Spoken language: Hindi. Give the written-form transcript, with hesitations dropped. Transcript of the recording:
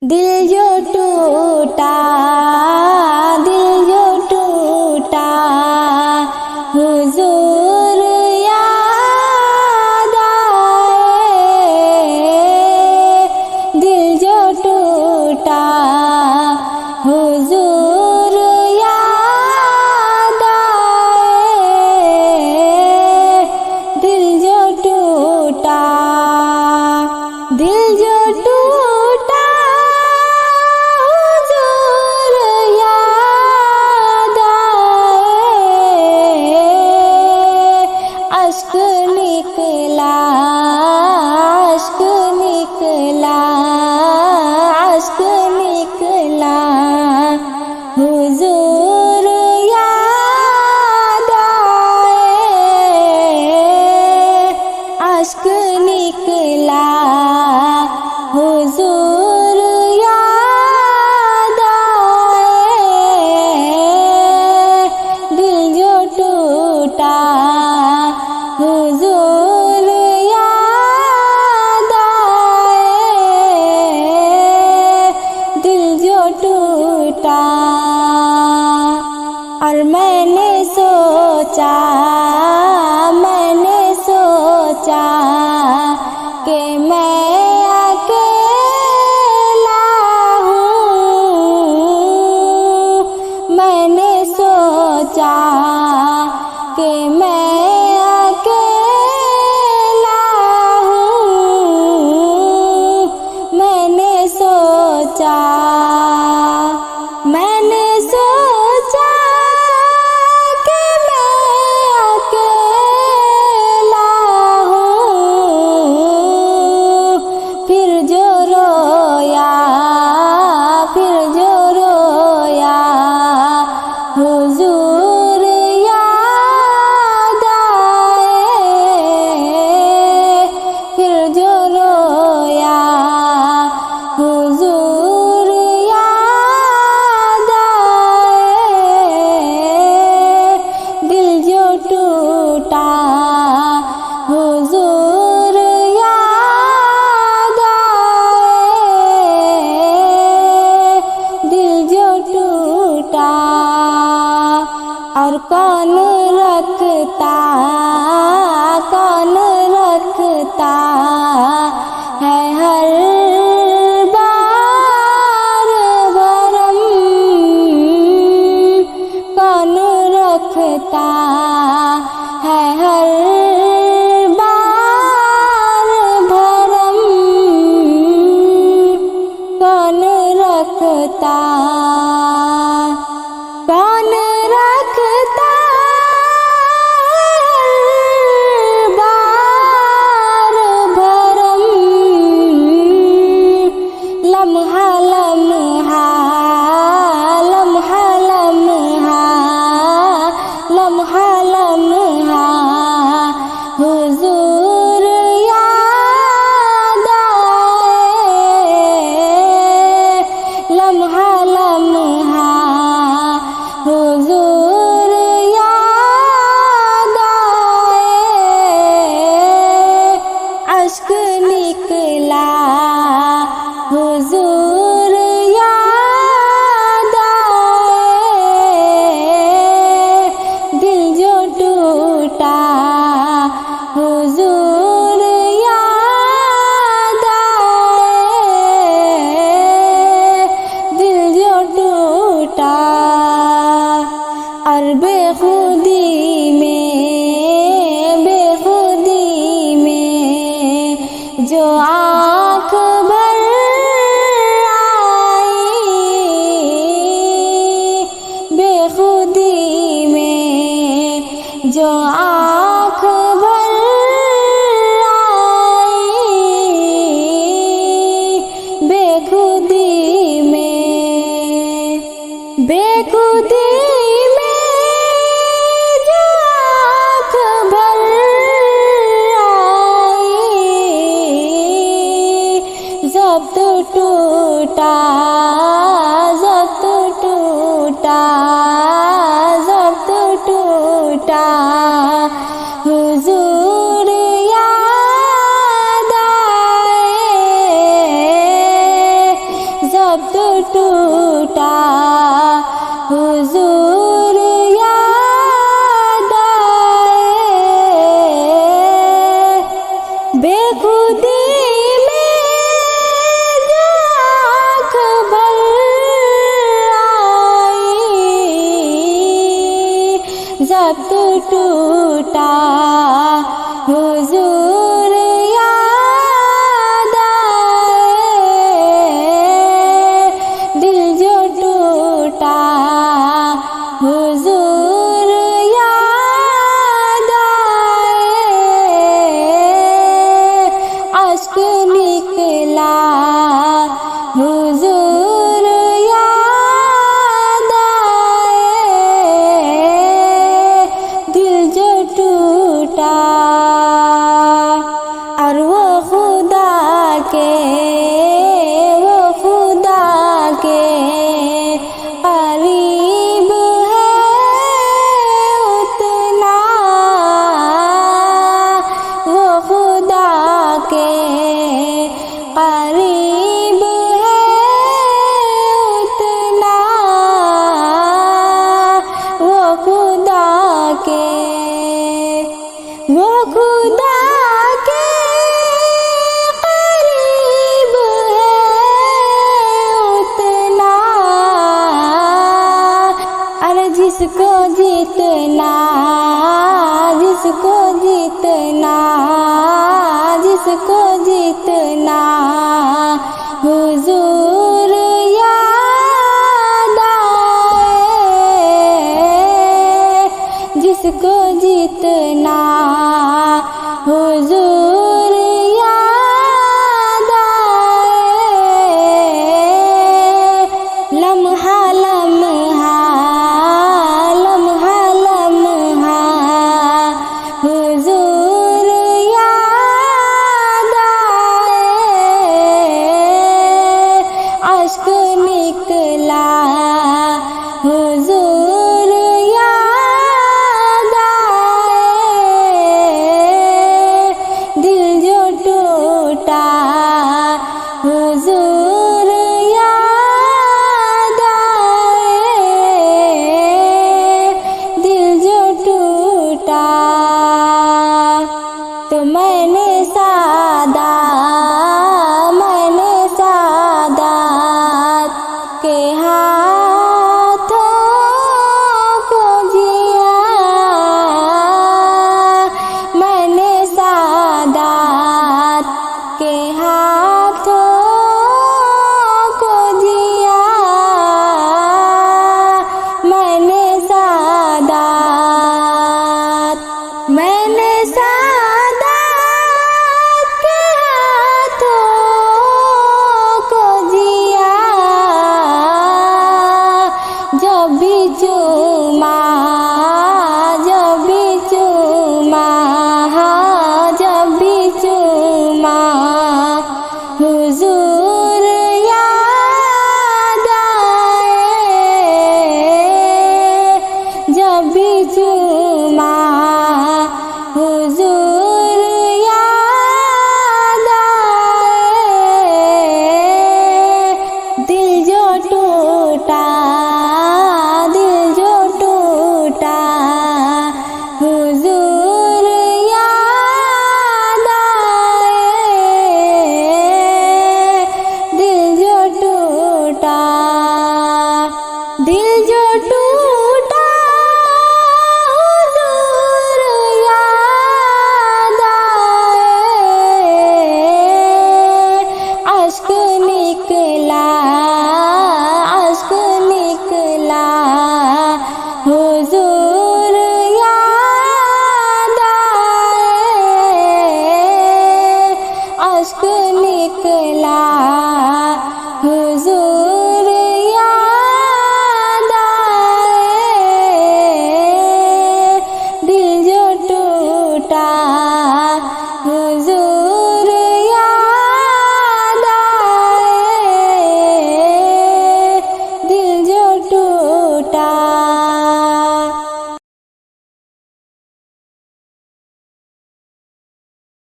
दिल जो टूटा, दिल जो टूटा, हुजूर याद आए। दिल जो टूटा, हुजूर याद आए। दिल जो टूटा, दिल जो टूटा, हुजूर याद आए। अश्क निकला, अश्क निकला, अश्क निकला, हुजूर याद आए। अश्क निकला, हुजूर याद आए। दिल जो टूटा, हुजूर याद आए। दिल जो टूटा। और मैंने सोचा, मैंने सोचा कि मैं अकेला हूँ। मैंने सोचा कि मैं अकेला हूँ। मैंने सोचा, मैंने सोचा कि मैं अकेला हूँ। फिर जो रोया, फिर जो रोया, हुजूर याद आए। फिर जो रोया, हुजूर याद आए। दिल जो टूटा, हुजूर याद आए। दिल जो टूटा। और कौन रखता, कौन रखता है हर बार भरम। कौन रखता है हर बार भरम। कौन रखता, कौन रखता हर बार भरम। लम्हा लम्हा, लम्हा लम्हा, लम्हा लम्हा, हुजूर याद आए। लम्हा लम्हा, हुजूर याद आए। अश्क निकला, हुजूर याद आए। दिल जो टूटा, हुजूर याद आए। दिल जो टूटा। और बेखुदी में, बेखुदी में जो आँख भर आई। बेखुदी में जो आँख भर आई। बेखुदी में, बेखुदी में जो आँख भर आई। ज़ब्त टूटा, ज़ब्त टूटा, ज़ब्त टूटा, हुजूर याद आए। टूटा हुजूर याद आए। बेखुदी में जो आँख भर आई, जब टूटा हुजूर याद आए। दिल जो टूटा हुजूर याद आए। अश्क निकला हुजूर याद आए। दिल जो टूटा और वो खुदा के करीब है उतना, वो खुदा के करीब है उतना, वो खुदा के करीब है उतना। अरे जिसको जीतना हुजूर याद आए। जिसको जीतना हुजूर याद आए। लम्हा लम्हा हुजूर याद आए। अश्क निकला हुजूर याद आए। दिल जो टूटा हुजूर याद आए। दिल जो टूटा तो मैंने सादात के हाथों को जिया। मैंने सादात के हाथों को जिया। मैंने सादात के हाथों को जिया। जब भी चूमा हुजूर याद आए। जब भी चूमा हुजूर याद आए। दिल जो टूटा हुजूर याद आए। दिल जो टूटा हुजूर याद आए। अश्क निकला हुजूर याद आए। अश्क निकला